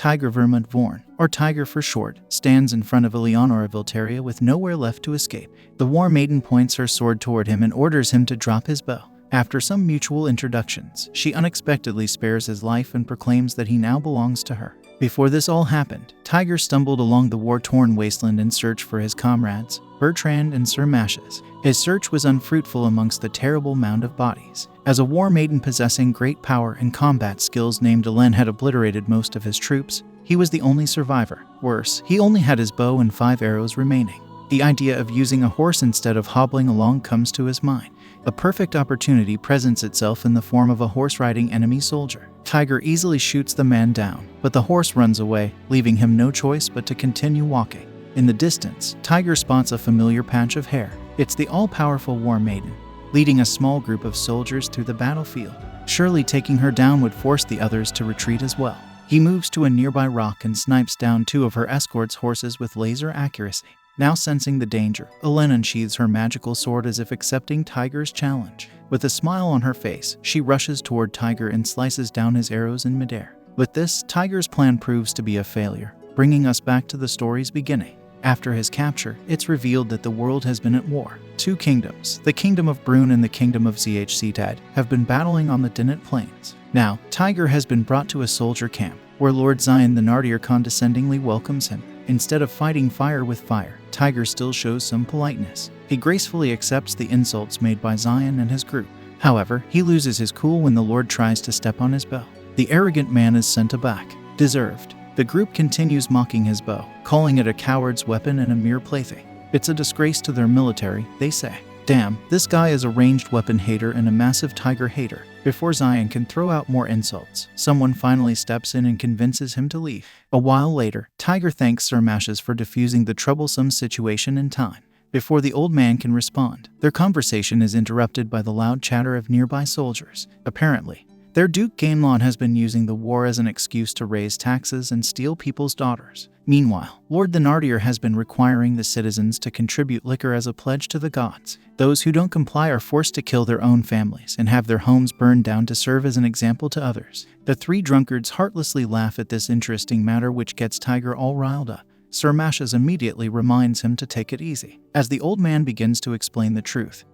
Tiger Vermont Vorn, or Tiger for short, stands in front of Eleonora Voltaria with nowhere left to escape. The War Maiden points her sword toward him and orders him to drop his bow. After some mutual introductions, she unexpectedly spares his life and proclaims that he now belongs to her. Before this all happened, Tiger stumbled along the war-torn wasteland in search for his comrades, Bertrand and Sir Mashes. His search was unfruitful amongst the terrible mound of bodies. As a war maiden possessing great power and combat skills named Elen had obliterated most of his troops, he was the only survivor. Worse, he only had his bow and 5 arrows remaining. The idea of using a horse instead of hobbling along comes to his mind. A perfect opportunity presents itself in the form of a horse-riding enemy soldier. Tiger easily shoots the man down, but the horse runs away, leaving him no choice but to continue walking. In the distance, Tiger spots a familiar patch of hair. It's the all-powerful War Maiden, leading a small group of soldiers through the battlefield. Surely taking her down would force the others to retreat as well. He moves to a nearby rock and snipes down 2 of her escort's horses with laser accuracy. Now sensing the danger, Elen unsheathes her magical sword as if accepting Tiger's challenge. With a smile on her face, she rushes toward Tiger and slices down his arrows in midair. With this, Tiger's plan proves to be a failure, bringing us back to the story's beginning. After his capture, it's revealed that the world has been at war. 2 kingdoms, the Kingdom of Brune and the Kingdom of Zhctad, have been battling on the Dinant Plains. Now, Tiger has been brought to a soldier camp, where Lord Zion the Nardier condescendingly welcomes him. Instead of fighting fire with fire, Tiger still shows some politeness. He gracefully accepts the insults made by Zion and his group. However, he loses his cool when the Lord tries to step on his bow. The arrogant man is sent aback. Deserved. The group continues mocking his bow, calling it a coward's weapon and a mere plaything. It's a disgrace to their military, they say. Damn, this guy is a ranged weapon hater and a massive Tiger hater. Before Zion can throw out more insults, someone finally steps in and convinces him to leave. A while later, Tiger thanks Sir Mashes for diffusing the troublesome situation in time. Before the old man can respond, their conversation is interrupted by the loud chatter of nearby soldiers. Apparently, their Duke Gainlon has been using the war as an excuse to raise taxes and steal people's daughters. Meanwhile, Lord Thenardier has been requiring the citizens to contribute liquor as a pledge to the gods. Those who don't comply are forced to kill their own families and have their homes burned down to serve as an example to others. The 3 drunkards heartlessly laugh at this interesting matter, which gets Tiger all riled up. Sir Mashes immediately reminds him to take it easy. As the old man begins to explain the truth,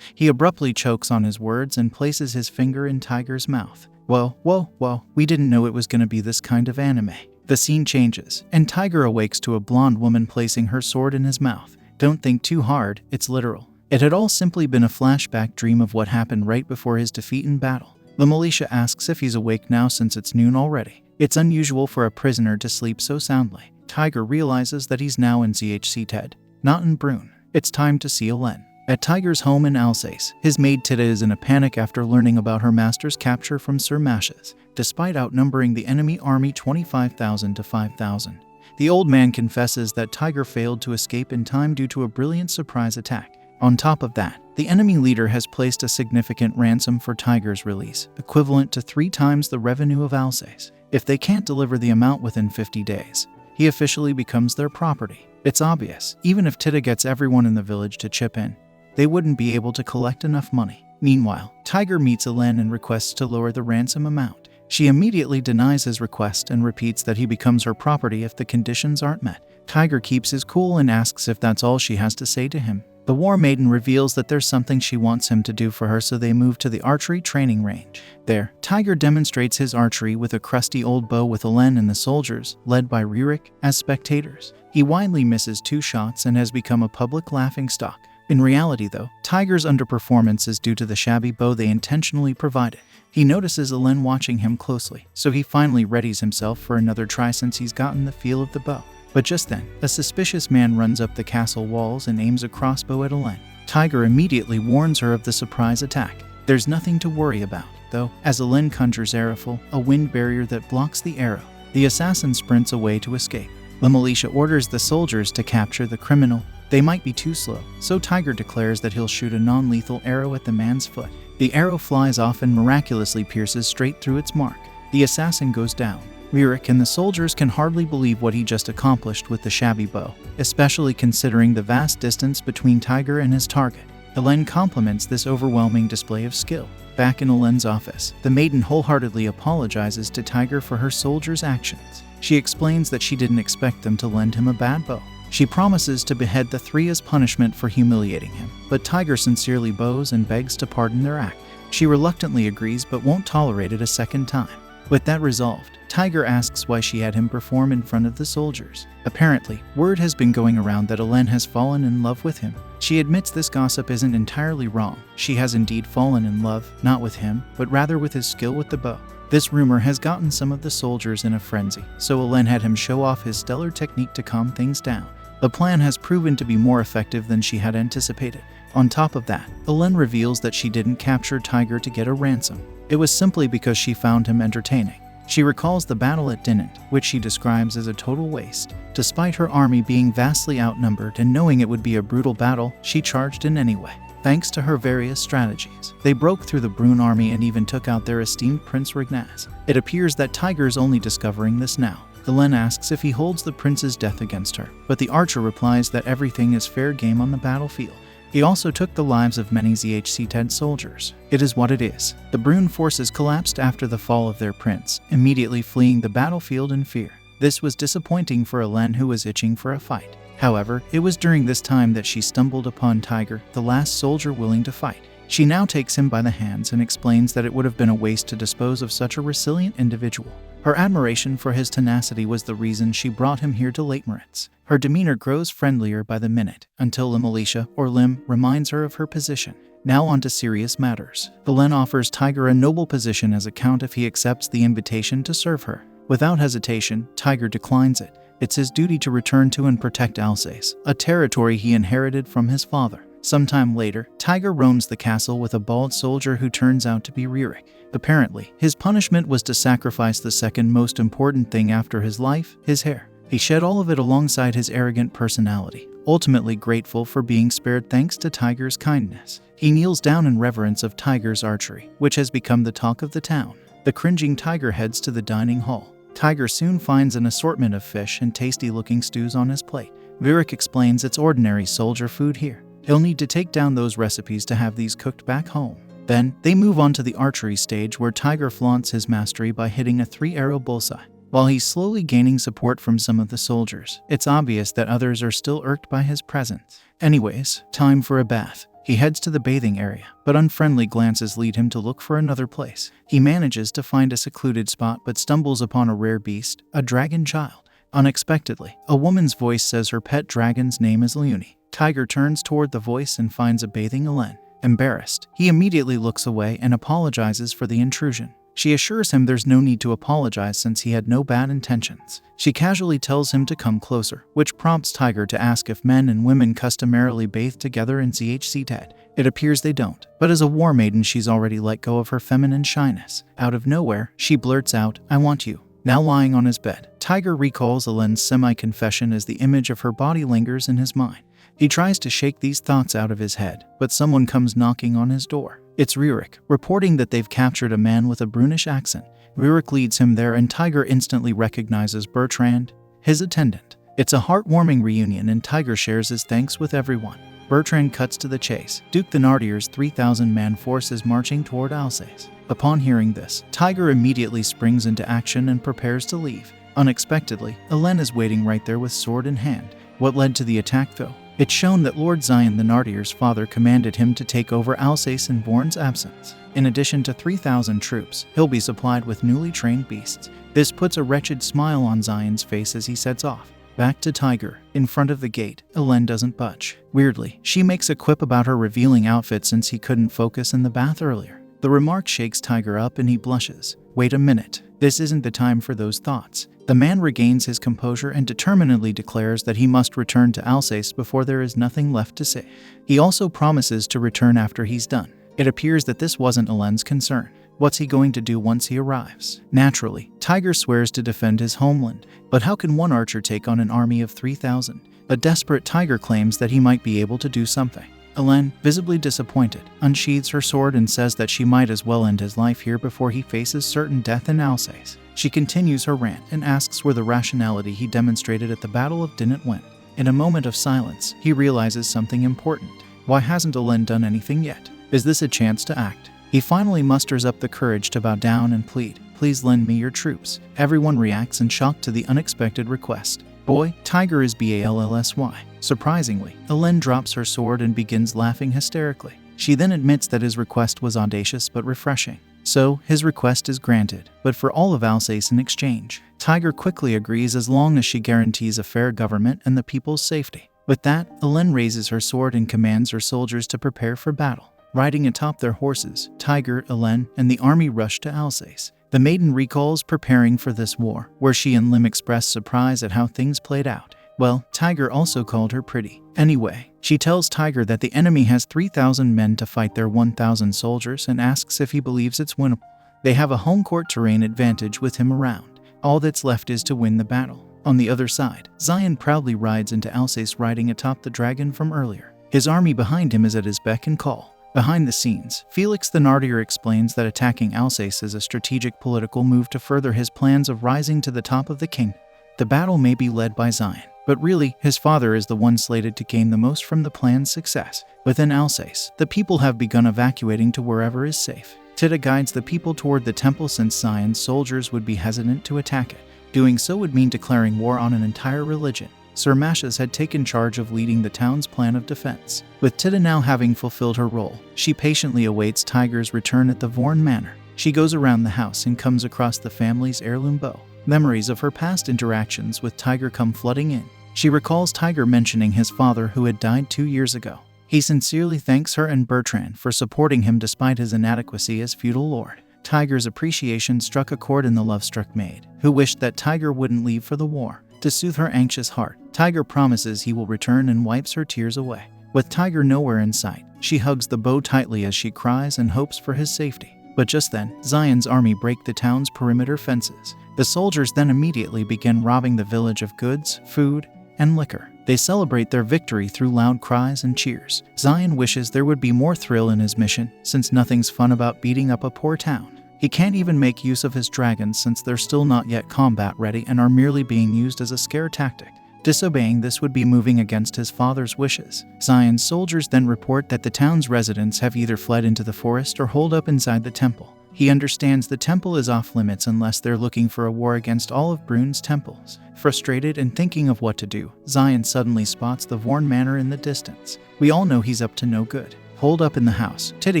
he abruptly chokes on his words and places his finger in Tiger's mouth. Whoa, we didn't know it was going to be this kind of anime. The scene changes, and Tiger awakes to a blonde woman placing her sword in his mouth. Don't think too hard, it's literal. It had all simply been a flashback dream of what happened right before his defeat in battle. The militia asks if he's awake now since it's noon already. It's unusual for a prisoner to sleep so soundly. Tiger realizes that he's now in Zhctad, not in Brune. It's time to see Elen. At Tiger's home in Alsace, his maid Tita is in a panic after learning about her master's capture from Sir Mashes. Despite outnumbering the enemy army 25,000 to 5,000, the old man confesses that Tiger failed to escape in time due to a brilliant surprise attack. On top of that, the enemy leader has placed a significant ransom for Tiger's release, equivalent to 3 times the revenue of Alsace. If they can't deliver the amount within 50 days, he officially becomes their property. It's obvious, even if Tita gets everyone in the village to chip in, they wouldn't be able to collect enough money. Meanwhile, Tiger meets Elen and requests to lower the ransom amount. She immediately denies his request and repeats that he becomes her property if the conditions aren't met. Tiger keeps his cool and asks if that's all she has to say to him. The War Maiden reveals that there's something she wants him to do for her, so they move to the archery training range. There, Tiger demonstrates his archery with a crusty old bow with Elen and the soldiers, led by Rurik, as spectators. He widely misses 2 shots and has become a public laughingstock. In reality though, Tiger's underperformance is due to the shabby bow they intentionally provided. He notices Elen watching him closely, so he finally readies himself for another try since he's gotten the feel of the bow. But just then, a suspicious man runs up the castle walls and aims a crossbow at Elen. Tiger immediately warns her of the surprise attack. There's nothing to worry about, though, as Elen conjures Arifel, a wind barrier that blocks the arrow. The assassin sprints away to escape. The militia orders the soldiers to capture the criminal. They might be too slow, so Tiger declares that he'll shoot a non-lethal arrow at the man's foot. The arrow flies off and miraculously pierces straight through its mark. The assassin goes down. Rurik and the soldiers can hardly believe what he just accomplished with the shabby bow, especially considering the vast distance between Tiger and his target. Hélène compliments this overwhelming display of skill. Back in Hélène's office, the maiden wholeheartedly apologizes to Tiger for her soldiers' actions. She explains that she didn't expect them to lend him a bad bow. She promises to behead the three as punishment for humiliating him, but Tiger sincerely bows and begs to pardon their act. She reluctantly agrees but won't tolerate it a second time. With that resolved, Tiger asks why she had him perform in front of the soldiers. Apparently, word has been going around that Hélène has fallen in love with him. She admits this gossip isn't entirely wrong. She has indeed fallen in love, not with him, but rather with his skill with the bow. This rumor has gotten some of the soldiers in a frenzy, so Hélène had him show off his stellar technique to calm things down. The plan has proven to be more effective than she had anticipated. On top of that, Hélène reveals that she didn't capture Tiger to get a ransom. It was simply because she found him entertaining. She recalls the battle at Dinant, which she describes as a total waste. Despite her army being vastly outnumbered and knowing it would be a brutal battle, she charged in anyway. Thanks to her various strategies, they broke through the Brune army and even took out their esteemed Prince Rignaz. It appears that Tiger is only discovering this now. Hélène asks if he holds the prince's death against her, but the archer replies that everything is fair game on the battlefield. He also took the lives of many ZHC-10 soldiers. It is what it is. The Brune forces collapsed after the fall of their prince, immediately fleeing the battlefield in fear. This was disappointing for Hélène, who was itching for a fight. However, it was during this time that she stumbled upon Tiger, the last soldier willing to fight. She now takes him by the hands and explains that it would have been a waste to dispose of such a resilient individual. Her admiration for his tenacity was the reason she brought him here to Leitmeritz. Her demeanor grows friendlier by the minute, until the militia, or Lim, reminds her of her position. Now on to serious matters. Hélène offers Tiger a noble position as a count if he accepts the invitation to serve her. Without hesitation, Tiger declines it. It's his duty to return to and protect Alsace, a territory he inherited from his father. Sometime later, Tiger roams the castle with a bald soldier who turns out to be Ririk. Apparently, his punishment was to sacrifice the second most important thing after his life, his hair. He shed all of it alongside his arrogant personality, ultimately grateful for being spared thanks to Tiger's kindness. He kneels down in reverence of Tiger's archery, which has become the talk of the town. The cringing Tiger heads to the dining hall. Tiger soon finds an assortment of fish and tasty-looking stews on his plate. Ririk explains it's ordinary soldier food here. He'll need to take down those recipes to have these cooked back home. Then, they move on to the archery stage where Tiger flaunts his mastery by hitting a 3-arrow bullseye. While he's slowly gaining support from some of the soldiers, it's obvious that others are still irked by his presence. Anyways, time for a bath. He heads to the bathing area, but unfriendly glances lead him to look for another place. He manages to find a secluded spot but stumbles upon a rare beast, a dragon child. Unexpectedly, a woman's voice says her pet dragon's name is Leonie. Tiger turns toward the voice and finds a bathing Hélène. Embarrassed, he immediately looks away and apologizes for the intrusion. She assures him there's no need to apologize since he had no bad intentions. She casually tells him to come closer, which prompts Tiger to ask if men and women customarily bathe together in ZHC-10. It appears they don't, but as a war maiden she's already let go of her feminine shyness. Out of nowhere, she blurts out, "I want you." Now lying on his bed, Tiger recalls Hélène's semi-confession as the image of her body lingers in his mind. He tries to shake these thoughts out of his head, but someone comes knocking on his door. It's Ririk, reporting that they've captured a man with a Brunish accent. Ririk leads him there and Tiger instantly recognizes Bertrand, his attendant. It's a heartwarming reunion and Tiger shares his thanks with everyone. Bertrand cuts to the chase. Duke Thénardier's 3,000-man force is marching toward Alsace. Upon hearing this, Tiger immediately springs into action and prepares to leave. Unexpectedly, Hélène is waiting right there with sword in hand. What led to the attack though? It's shown that Lord Zion Thénardier's father commanded him to take over Alsace in Born's absence. In addition to 3,000 troops, he'll be supplied with newly trained beasts. This puts a wretched smile on Zion's face as he sets off. Back to Tiger. In front of the gate, Hélène doesn't budge. Weirdly, she makes a quip about her revealing outfit since he couldn't focus in the bath earlier. The remark shakes Tiger up and he blushes. Wait a minute, this isn't the time for those thoughts. The man regains his composure and determinedly declares that he must return to Alsace before there is nothing left to say. He also promises to return after he's done. It appears that this wasn't Hélène's concern. What's he going to do once he arrives? Naturally, Tiger swears to defend his homeland. But how can one archer take on an army of 3,000? A desperate Tiger claims that he might be able to do something. Hélène, visibly disappointed, unsheathes her sword and says that she might as well end his life here before he faces certain death in Alsace. She continues her rant and asks where the rationality he demonstrated at the Battle of Dinant went. In a moment of silence, he realizes something important. Why hasn't Alen done anything yet? Is this a chance to act? He finally musters up the courage to bow down and plead, "Please lend me your troops." Everyone reacts in shock to the unexpected request. Boy, Tiger is ballsy. Surprisingly, Alen drops her sword and begins laughing hysterically. She then admits that his request was audacious but refreshing. So, his request is granted, but for all of Alsace in exchange. Tiger quickly agrees as long as she guarantees a fair government and the people's safety. With that, Alen raises her sword and commands her soldiers to prepare for battle. Riding atop their horses, Tiger, Alen, and the army rush to Alsace. The maiden recalls preparing for this war, where she and Lim express surprise at how things played out. Well, Tiger also called her pretty. Anyway, she tells Tiger that the enemy has 3,000 men to fight their 1,000 soldiers and asks if he believes it's winnable. They have a home court terrain advantage with him around. All that's left is to win the battle. On the other side, Zion proudly rides into Alsace riding atop the dragon from earlier. His army behind him is at his beck and call. Behind the scenes, Felix the Nardier explains that attacking Alsace is a strategic political move to further his plans of rising to the top of the kingdom. The battle may be led by Zion, but really, his father is the one slated to gain the most from the plan's success. Within Alsace, the people have begun evacuating to wherever is safe. Tita guides the people toward the temple since Zion's soldiers would be hesitant to attack it. Doing so would mean declaring war on an entire religion. Sir Mashas had taken charge of leading the town's plan of defense. With Tita now having fulfilled her role, she patiently awaits Tiger's return at the Vorn Manor. She goes around the house and comes across the family's heirloom bow. Memories of her past interactions with Tiger come flooding in. She recalls Tiger mentioning his father who had died 2 years ago. He sincerely thanks her and Bertrand for supporting him despite his inadequacy as feudal lord. Tiger's appreciation struck a chord in the love-struck maid, who wished that Tiger wouldn't leave for the war. To soothe her anxious heart, Tiger promises he will return and wipes her tears away. With Tiger nowhere in sight, she hugs the bow tightly as she cries and hopes for his safety. But just then, Zion's army break the town's perimeter fences. The soldiers then immediately begin robbing the village of goods, food, and liquor. They celebrate their victory through loud cries and cheers. Zion wishes there would be more thrill in his mission, since nothing's fun about beating up a poor town. He can't even make use of his dragons since they're still not yet combat ready and are merely being used as a scare tactic. Disobeying this would be moving against his father's wishes. Zion's soldiers then report that the town's residents have either fled into the forest or holed up inside the temple. He understands the temple is off limits unless they're looking for a war against all of Brune's temples. Frustrated and thinking of what to do, Zion suddenly spots the Vorn Manor in the distance. We all know he's up to no good. Holed up in the house, Tita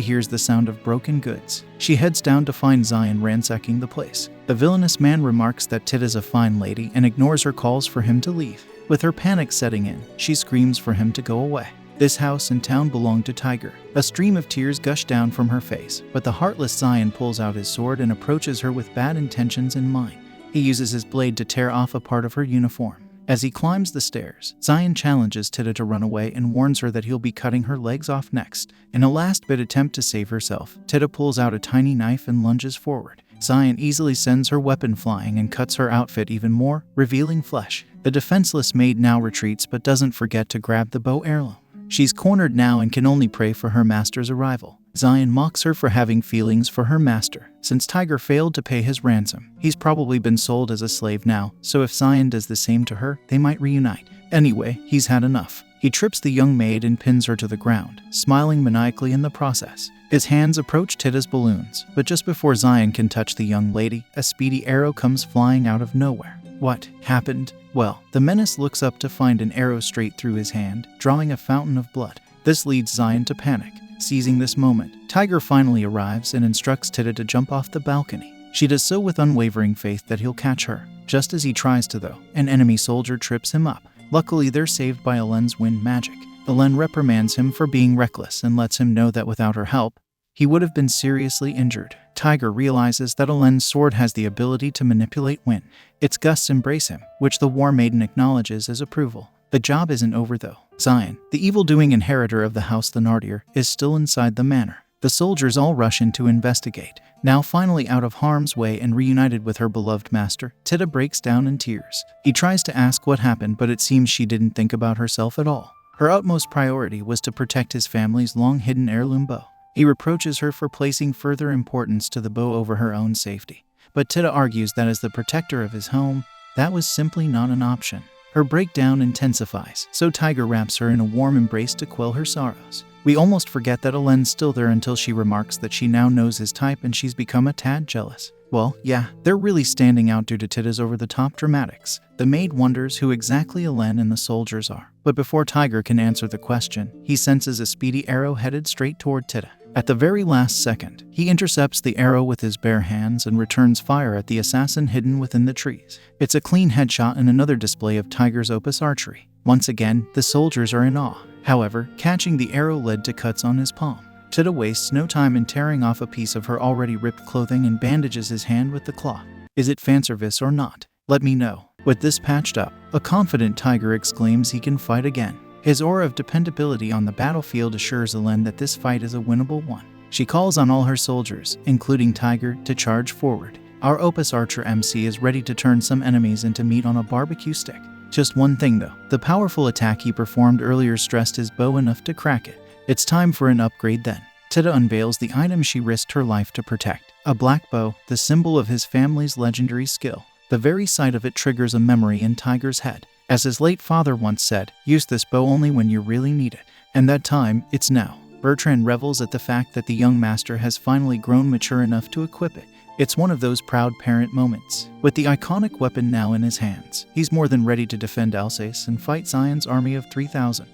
hears the sound of broken goods. She heads down to find Zion ransacking the place. The villainous man remarks that Tita's a fine lady and ignores her calls for him to leave. With her panic setting in, she screams for him to go away. This house and town belonged to Tiger. A stream of tears gush down from her face, but the heartless Zion pulls out his sword and approaches her with bad intentions in mind. He uses his blade to tear off a part of her uniform. As he climbs the stairs, Zion challenges Tita to run away and warns her that he'll be cutting her legs off next. In a last-bit attempt to save herself, Tita pulls out a tiny knife and lunges forward. Zion easily sends her weapon flying and cuts her outfit even more, revealing flesh. The defenseless maid now retreats but doesn't forget to grab the bow heirloom. She's cornered now and can only pray for her master's arrival. Zion mocks her for having feelings for her master. Since Tiger failed to pay his ransom, he's probably been sold as a slave now, so if Zion does the same to her, they might reunite. Anyway, he's had enough. He trips the young maid and pins her to the ground, smiling maniacally in the process. His hands approach Tita's balloons, but just before Zion can touch the young lady, a speedy arrow comes flying out of nowhere. What happened? Well, the menace looks up to find an arrow straight through his hand, drawing a fountain of blood. This leads Zion to panic. Seizing this moment, Tiger finally arrives and instructs Tita to jump off the balcony. She does so with unwavering faith that he'll catch her. Just as he tries to though, an enemy soldier trips him up. Luckily, they're saved by Alen's wind magic. Alen reprimands him for being reckless and lets him know that without her help, he would have been seriously injured. Tiger realizes that Alen's sword has the ability to manipulate wind. Its gusts embrace him, which the War Maiden acknowledges as approval. The job isn't over though. Zion, the evil-doing inheritor of the House Thenardier, is still inside the manor. The soldiers all rush in to investigate. Now finally out of harm's way and reunited with her beloved master, Tita breaks down in tears. He tries to ask what happened, but it seems she didn't think about herself at all. Her utmost priority was to protect his family's long-hidden heirloom bow. He reproaches her for placing further importance to the bow over her own safety. But Tita argues that as the protector of his home, that was simply not an option. Her breakdown intensifies, so Tiger wraps her in a warm embrace to quell her sorrows. We almost forget that Helen's still there until she remarks that she now knows his type and she's become a tad jealous. Well, yeah, they're really standing out due to Tida's over-the-top dramatics. The maid wonders who exactly Helen and the soldiers are. But before Tiger can answer the question, he senses a speedy arrow headed straight toward Tida. At the very last second, he intercepts the arrow with his bare hands and returns fire at the assassin hidden within the trees. It's a clean headshot and another display of Tiger's opus archery. Once again, the soldiers are in awe. However, catching the arrow led to cuts on his palm. Tida wastes no time in tearing off a piece of her already ripped clothing and bandages his hand with the cloth. Is it fanservice or not? Let me know. With this patched up, a confident Tiger exclaims he can fight again. His aura of dependability on the battlefield assures Helen that this fight is a winnable one. She calls on all her soldiers, including Tiger, to charge forward. Our Opus Archer MC is ready to turn some enemies into meat on a barbecue stick. Just one thing though, the powerful attack he performed earlier stressed his bow enough to crack it. It's time for an upgrade then. Tida unveils the item she risked her life to protect. A black bow, the symbol of his family's legendary skill. The very sight of it triggers a memory in Tiger's head. As his late father once said, use this bow only when you really need it. And that time, it's now. Bertrand revels at the fact that the young master has finally grown mature enough to equip it. It's one of those proud parent moments. With the iconic weapon now in his hands, he's more than ready to defend Alsace and fight Zion's army of 3,000.